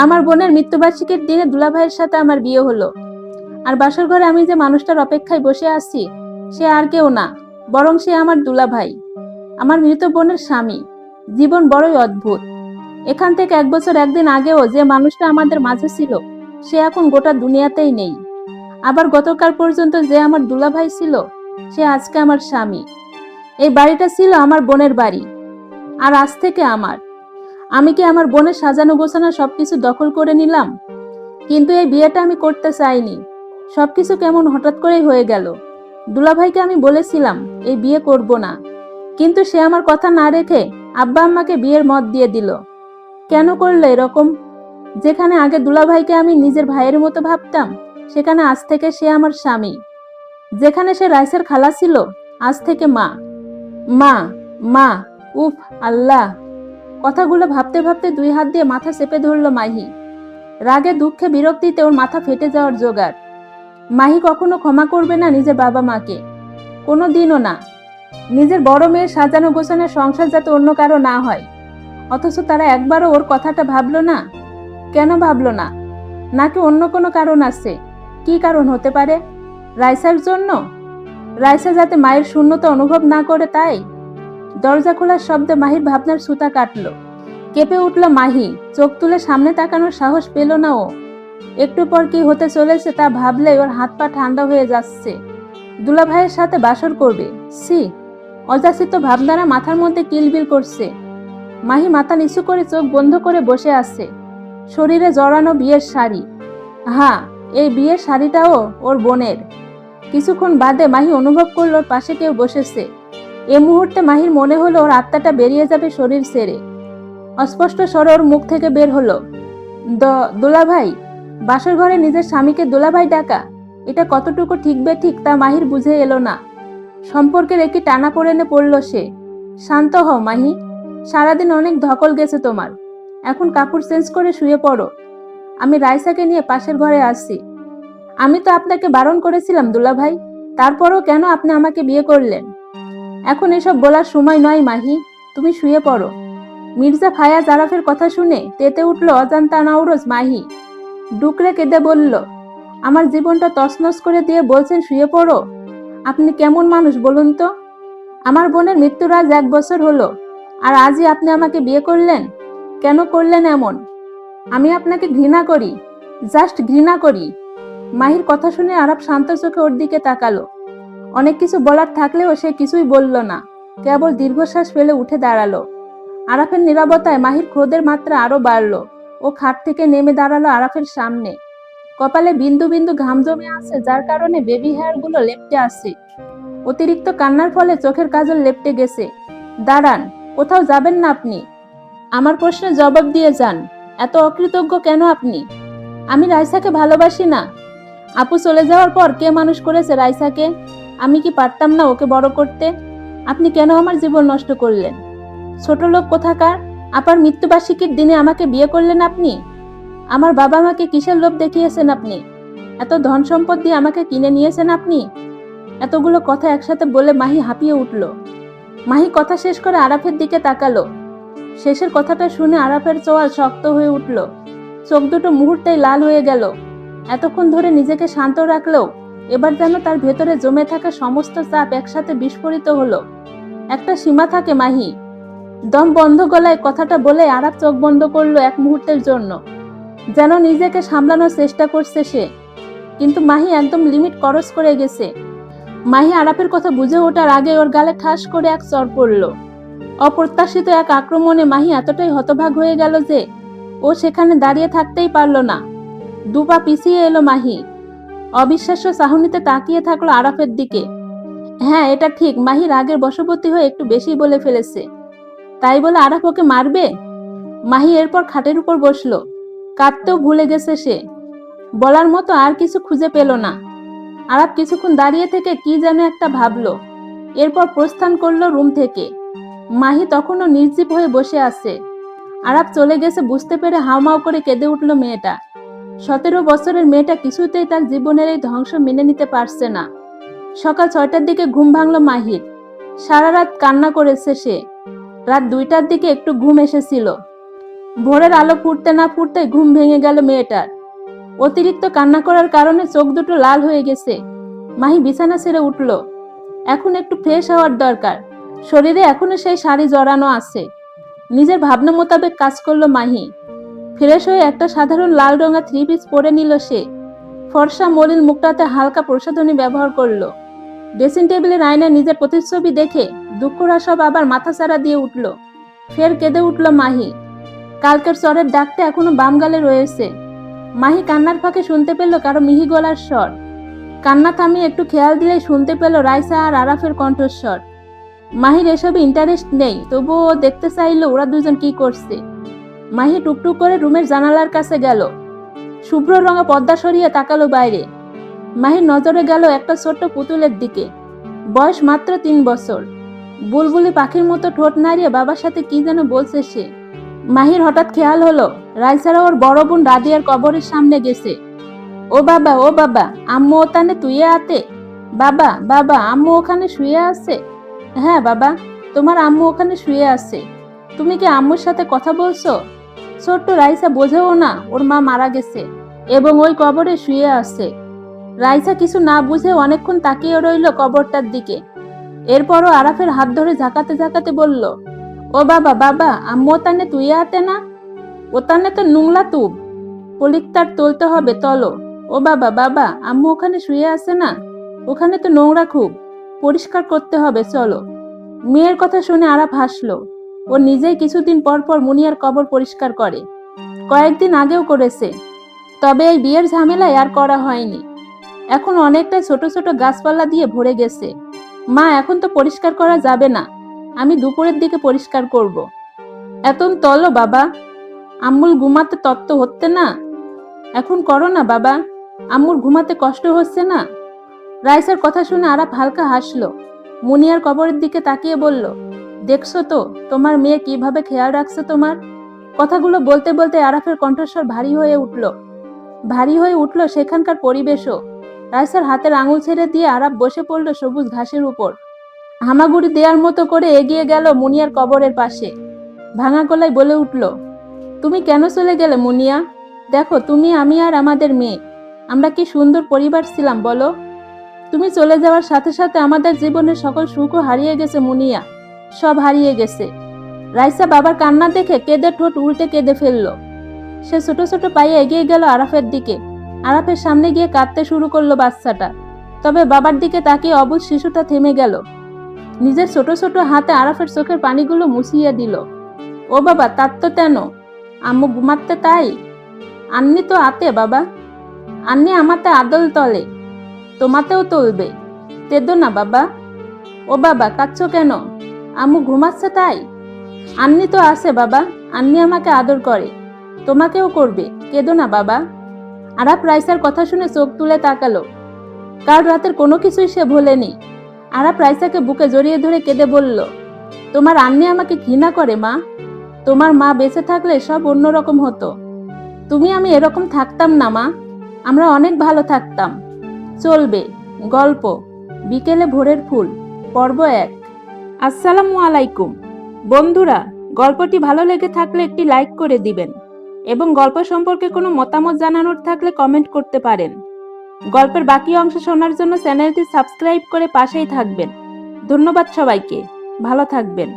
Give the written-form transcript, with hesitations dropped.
আমার বোনের মৃত্যুবার্ষিকীর দিনে দুলাভাইয়ের সাথে আমার বিয়ে হলো। আর বাসর ঘরে আমি যে মানুষটার অপেক্ষায় বসে আছি, সে আর কেউ না, বরং সে আমার দুলাভাই, আমার মৃত বোনের স্বামী। জীবন বড়ই অদ্ভুত। এখান থেকে 1 বছর 1 দিন আগেও যে মানুষটা আমাদের মাঝে ছিল, সে এখন গোটা দুনিয়াতেই নেই। আবার গতকাল পর্যন্ত যে আমার দুলাভাই ছিল, সে আজকে আমার স্বামী। এই বাড়িটা ছিল আমার বোনের বাড়ি, আর আজ থেকে আমার। আমি কি আমার বোনের সাজানো গোছানো সবকিছু দখল করে নিলাম? কিন্তু এই বিয়েটা আমি করতে চাইনি। সবকিছু কেমন হঠাৎ করেই হয়ে গেল। দুলাভাইকে আমি বলেছিলাম এই বিয়ে করব না, কিন্তু সে আমার কথা না রেখে আব্বা আম্মাকে বিয়ের মত দিয়ে দিল। কেন করলো এরকম? যেখানে আগে দুলাভাইকে আমি নিজের ভাইয়ের মতো ভাবতাম, সেখানে আজ থেকে সে আমার স্বামী। যেখানে সে রাইসের খালা ছিল, আজ থেকে মা। মা, মা, উফ, আল্লাহ! কথাগুলো ভাবতে ভাবতে 2 হাত দিয়ে মাথা চেপে ধরলো মাহি। রাগে দুঃখে বিরক্তিতে ওর মাথা ফেটে যাওয়ার জোগাড়। মাহি কখনো ক্ষমা করবে না নিজের বাবা মাকে, কোনো দিনও না। নিজের বড় মেয়ের সাজানো গোছানো সংসার যাতে অন্য কারো না হয়, অথচ তারা একবারও ওর কথাটা ভাবলো না। কেন ভাবলো না? নাকি অন্য কোনো কারণ আছে? কি কারণ হতে পারে? রাইসার জন্য? রাইসা যাতে মায়ের শূন্যতা অনুভব না করে তাই? দরজা খোলার শব্দে মাহির ভাবনার সুতা কাটলো। কেঁপে উঠল মাহি, চোখ তুলে সামনে তাকানোর সাহস পেল না ও। একটু পর কি হতে চলেছে তা ভাবলে ওর হাত পা ঠান্ডা হয়ে যাচ্ছে। দুলাভাইয়ের সাথে বাসর করবে? সি! অযাচিত ভাবনারা মাথার মধ্যে কিলবিল করছে। মাহি মাথা নিচু করে চোখ বন্ধ করে বসে আছে। শরীরে জড়ানো বিয়ের শাড়ি। হ্যাঁ, এই বিয়ের শাড়িটাও ওর বোনের। কিছুক্ষণ বাদে মাহি অনুভব করলো ওর পাশে কেউ বসেছে। এ মুহূর্তে মাহির মনে হলো ওর আত্মাটা বেরিয়ে যাবে শরীর ছেড়ে। অস্পষ্ট স্বরে ওর মুখ থেকে বের হলো, দুলাভাই। বাসর ঘরে নিজের স্বামীকে দুলাভাই ডাকা, এটা কতটুকু ঠিক বেঠিক তা মাহির বুঝে এলো না। সম্পর্কের একটি টানাপোড়েনে পড়ল সে। শান্ত হও মাহি, সারাদিন অনেক ধকল গেছে তোমার। এখন কাপড় চেঞ্জ করে শুয়ে পড়ো। আমি রাইসাকে নিয়ে পাশের ঘরে আসছি। আমি তো আপনাকে বারণ করেছিলাম দুলাভাই, তারপরও কেন আপনি আমাকে বিয়ে করলেন? এখন এসব বলার সময় নয় মাহি, তুমি শুয়ে পড়ো। মির্জা ফায়াজ আরাফের কথা শুনে তেতে উঠল অজান্তা নাউরোজ মাহি। ডুকরে কেঁদে বলল, আমার জীবনটা তছনছ করে দিয়ে বলছেন শুয়ে পড়ো? আপনি কেমন মানুষ বলুন তো? আমার বোনের মৃত্যুর আজ 1 বছর হলো, আর আজই আপনি আমাকে বিয়ে করলেন? কেন করলেন এমন? আমি আপনাকে ঘৃণা করি, জাস্ট ঘৃণা করি। মাহির কথা শুনে আরাফ শান্ত চোখে ওর দিকে তাকালো। অনেক কিছু বলার থাকলেও সে কিছুই বলল না, কেবল দীর্ঘশ্বাস ফেলে উঠে দাঁড়ালো। আরাফের নীরবতায় মাহির ক্রোধের মাত্রা আরো বাড়ল। ও খাট থেকে নেমে দাঁড়ালো আরাফের সামনে। কপালে বিন্দু বিন্দু ঘাম জমে আছে, যার কারণে বেবি হেয়ার গুলো লেপ্টে আছে। অতিরিক্ত কান্নার ফলে চোখের কাজল লেপ্টে গেছে। দাঁড়ান, কোথাও যাবেন না আপনি। আমার প্রশ্নের জবাব দিয়ে যান। এত অকৃতজ্ঞ কেন আপনি? আমি রাইসাকে ভালোবাসি না। আপু চলে যাওয়ার পর কে মানুষ করেছে রাইসাকে? আমি কি পারতাম না ওকে বড় করতে? আপনি কেন আমার জীবন নষ্ট করলেন? ছোট লোক কোথাকার! আপার মৃত্যুবার্ষিকীর দিনে আমাকে বিয়ে করলেন আপনি? আমার বাবা মাকে কিসের লোভ দেখিয়েছেন আপনি? এত ধন সম্পদ দিয়ে আমাকে কিনে নিয়েছেন আপনি? এতগুলো কথা একসাথে বলে মাহি হাঁপিয়ে উঠল। মাহি কথা শেষ করে আরাফের দিকে তাকালো। শেষের কথাটা শুনে আরাফের চোয়াল শক্ত হয়ে উঠল। চোখ দুটো মুহূর্তেই লাল হয়ে গেল। এতক্ষণ ধরে নিজেকে শান্ত রাখলেও এবার যেন তার ভেতরে জমে থাকা সমস্ত চাপ একসাথে বিস্ফোরিত হলো। একটা সীমা থাকে মাহি। দম বন্ধ গলায় কথাটা বলে আরাফ চোখ বন্ধ করলো এক মুহূর্তের জন্য, যেন নিজেকে সামলানোর চেষ্টা করছে সে। কিন্তু মাহি একদম লিমিট ক্রস করে গেছে। মাহি আরাফের কথা বুঝে ওঠার আগে ওর গালে ঠাস করে এক চড় পড়ল। অপ্রত্যাশিত এক আক্রমণে মাহি এতটাই হতভাগ হয়ে গেল যে ও সেখানে দাঁড়িয়ে থাকতেই পারল না। দুপা পিছিয়ে এলো মাহি। অবিশ্বাস্য চাহনিতে তাকিয়ে থাকলো আরাফের দিকে। হ্যাঁ, এটা ঠিক, মাহি রাগের বশবর্তী হয়ে একটু বেশি বলে ফেলেছে। তাই বলে আরাফ ওকে মারবে? মাহি এরপর খাটের উপর বসলো। কাঁদতেও ভুলে গেছে সে। বলার মতো আর কিছু খুঁজে পেল না। আরাফ কিছুক্ষণ দাঁড়িয়ে থেকে কি যেন একটা ভাবলো, এরপর প্রস্থান করলো রুম থেকে। মাহি তখনও নির্জীব হয়ে বসে আছে। আরাফ চলে গেছে বুঝতে পেরে হাউমাউ করে কেঁদে উঠল মেয়েটা। 17 বছরের মেয়েটা কিছুতেই তার জীবনের এই ধ্বংস মেনে নিতে পারছে না। সকাল 6টার দিকে ঘুম ভাঙলো মাহির। সারা রাত কান্না করেছে সে। রাত 2টার দিকে একটু ঘুম এসেছিল। ভোরের আলো ফুটতে না ফুটতে ঘুম ভেঙে গেল মেয়েটার। অতিরিক্ত কান্না করার কারণে চোখ দুটো লাল হয়ে গেছে। মাহি বিছানা ছেড়ে উঠল। এখন একটু ফ্রেশ হওয়ার দরকার। শরীরে এখনো সেই শাড়ি জড়ানো আছে। নিজের ভাবনা মোতাবেক কাজ করলো মাহি। ফ্রেশ হয়ে একটা সাধারণ লাল রঙা 3 পিস পরে নিল সে। ফর্সা মলিন মুখটাতে হালকা প্রসাধনী ব্যবহার করলো। ড্রেসিং টেবিলের আয়নায় নিজের প্রতিচ্ছবি দেখে দুঃখরা সব আবার মাথাচাড়া দিয়ে উঠল। ফের কেঁদে উঠল মাহি। কালকের চরের ডাকটা এখনো বাম গালে রয়েছে। মাহি কান্নার ফাঁকে শুনতে পেল কারো মিহি গলার স্বর। কান্না থামিয়ে একটু খেয়াল দিলেই শুনতে পেল রাইসা আর আরাফের কণ্ঠস্বর। মাহির এসবে ইন্টারেস্ট নেই, তবুও ও দেখতে চাইল ওরা দুজন কি করছে। মাহি টুকটুক করে রুমের জানালার কাছে গেল। শুভ্র রঙা পর্দা সরিয়ে তাকালো বাইরে। মাহির নজরে গেল একটা ছোট্ট পুতুলের দিকে। বয়স মাত্র 3 বছর। বুলবুলি পাখির মতো ঠোঁট নাড়িয়ে বাবার সাথে কি যেন বলছে সে। মাহির হঠাৎ খেয়াল হলো রাইসারা ওর বড় বোন রাদিয়ার কবরের সামনে গেছে। ও বাবা, আম্মু ওখানে তুইয়ে আতে। বাবা বাবা, আম্মু ওখানে শুয়ে আছে। হ্যাঁ বাবা, তোমার আম্মু ওখানে শুয়ে আছে। তুমি কি আম্মুর সাথে কথা বলছো? ছোট্ট রাইসা বোঝেও না ওর মা মারা গেছে এবং ওই কবরে শুয়ে আছে। রাইসা কিছু না বুঝে অনেকক্ষণ তাকিয়ে রইল কবরটার দিকে। এরপরও আরাফের হাত ধরে ঝাঁকাতে ঝাঁকাতে বলল, ও বাবা, আম্মু ওতানে তুই আতে না। ওতানে তো নুংলা তুব, পলিকটার তুলতে হবে তলো। ও বাবা, আম্মু ওখানে শুয়ে আছে না, ওখানে তো নোংরা খুব, পরিষ্কার করতে হবে চলো। মেয়ের কথা শুনে আরাফ হাসলো। ও নিজেই কিছুদিন পর পর মুনিয়ার কবর পরিষ্কার করে। কয়েকদিন আগেও করেছে, তবে এই বিয়ের ঝামেলায় আর করা হয়নি। এখন অনেকটা ছোট ছোট গাছপালা দিয়ে ভরে গেছে। মা, এখন তো পরিষ্কার করা যাবে না, আমি দুপুরের দিকে পরিষ্কার করব। এতন তলো বাবা, আম্মুল ঘুমাতে তত্ত্ব হচ্ছে না। এখন করো না বাবা, আম্মুর ঘুমাতে কষ্ট হচ্ছে না। রাইসার কথা শুনে আরাফ হালকা হাসলো। মুনিয়ার কবরের দিকে তাকিয়ে বলল, দেখছো তো তোমার মেয়ে কিভাবে খেয়াল রাখছে তোমার। কথাগুলো বলতে বলতে আরাফের কণ্ঠস্বর ভারী হয়ে উঠল সেখানকার পরিবেশও। রাইসার হাতের আঙুল ছেড়ে দিয়ে আরাফ বসে পড়ল সবুজ ঘাসের উপর। হামাগুড়ি দেওয়ার মতো করে এগিয়ে গেল মুনিয়ার কবরের পাশে। ভাঙা গলায় বলে উঠল, তুমি কেন চলে গেলে মুনিয়া? দেখো, তুমি, আমি আর আমাদের মেয়ে, আমরা কি সুন্দর পরিবার ছিলাম বলো। তুমি চলে যাওয়ার সাথে সাথে আমাদের জীবনের সকল সুখও হারিয়ে গেছে মুনিয়া, সব হারিয়ে গেছে। রাইসা বাবার কান্না দেখে কেঁদে ঠোঁট উল্টে কেঁদে ফেললো। সে ছোট ছোট পায়ে এগিয়ে গেল আরাফের দিকে। আরাফের সামনে গিয়ে কাঁদতে শুরু করলো বাচ্চাটা। তবে বাবার দিকে তাকিয়ে অবুঝ শিশুটা থেমে গেল। নিজের ছোট ছোট হাতে আরাফের চোখের পানিগুলো মুছিয়ে দিল। ও বাবা, তার তো তেন, আম্মু ঘুমাতে তাই। আন্নি তো আতে বাবা, আন্নি আমাতে আদল তলে, তোমাতেও তুলবে, তেদো না বাবা। ও বাবা, কাঁদছো কেন? আম্মু ঘুমাচ্ছে তাই। আন্নি তো আছে বাবা, আন্নি আমাকে আদর করে, তোমাকেও করবে, কেঁদো না বাবা। আরাফ রাইসার কথা শুনে চোখ তুলে তাকালো। কাল রাতের কোনো কিছুই সে ভোলেনি। আরাফ রাইসাকে বুকে জড়িয়ে ধরে কেঁদে বলল, তোমার আন্নি আমাকে ঘৃণা করে মা। তোমার মা বেঁচে থাকলে সব অন্যরকম হতো। তুমি আমি এরকম থাকতাম না মা, আমরা অনেক ভালো থাকতাম। চলবে গল্প বিকেলে ভোরের ফুল, পর্ব 1। আসসালামু আলাইকুম বন্ধুরা, গল্পটি ভালো লেগে থাকলে একটি লাইক করে দিবেন এবং গল্প সম্পর্কে কোনো মতামত জানানোর থাকলে কমেন্ট করতে পারেন। গল্পের বাকি অংশ শোনার জন্য চ্যানেলটি সাবস্ক্রাইব করে পাশেই থাকবেন। ধন্যবাদ সবাইকে, ভালো থাকবেন।